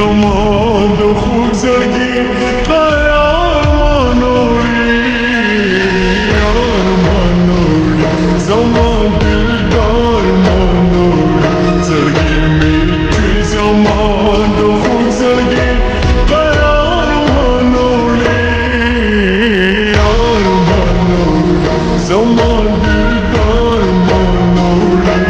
زمان و خوب زرگی قرار منوری یار منوری زمان دلدار منوری زرگی میتوی زمان و خوب زرگی قرار منوری یار منوری زمان دلدار منوری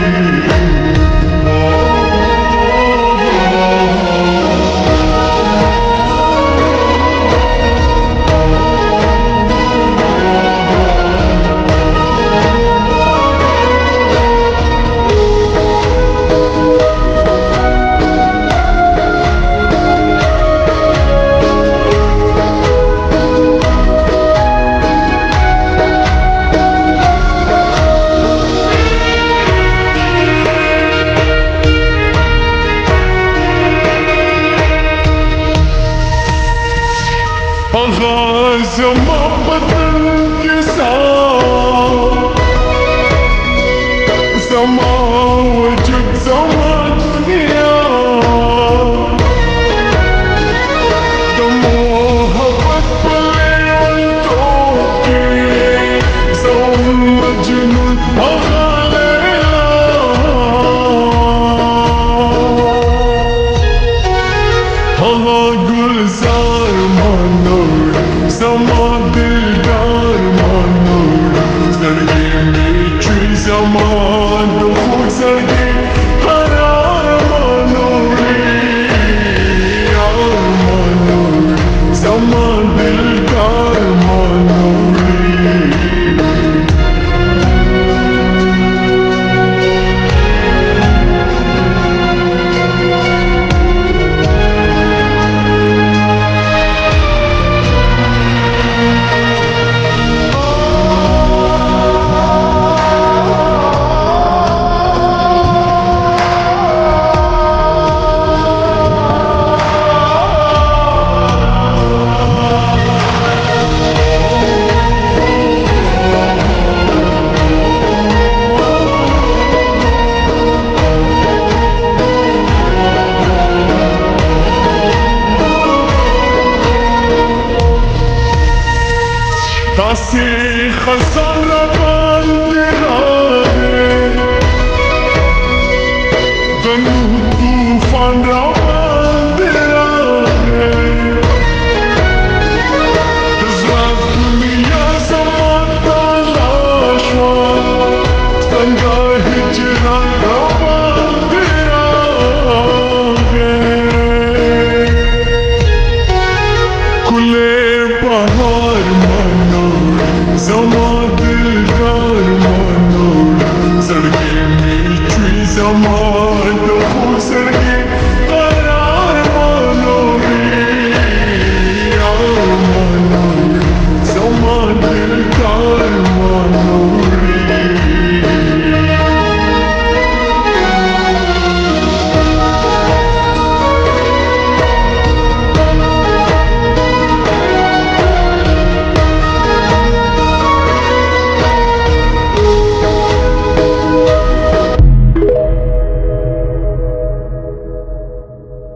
آغاز محبت کے ساتھ زمان وجود زمان دنیا تو محبت پلے تو کی زمان مجنون آغا لیلا آغا گلزار منور زمان دلدار منور زرگی میچوی زمان دو خود زرگی قرار منوری یار منور زمان دلدار منوری دستی خزان را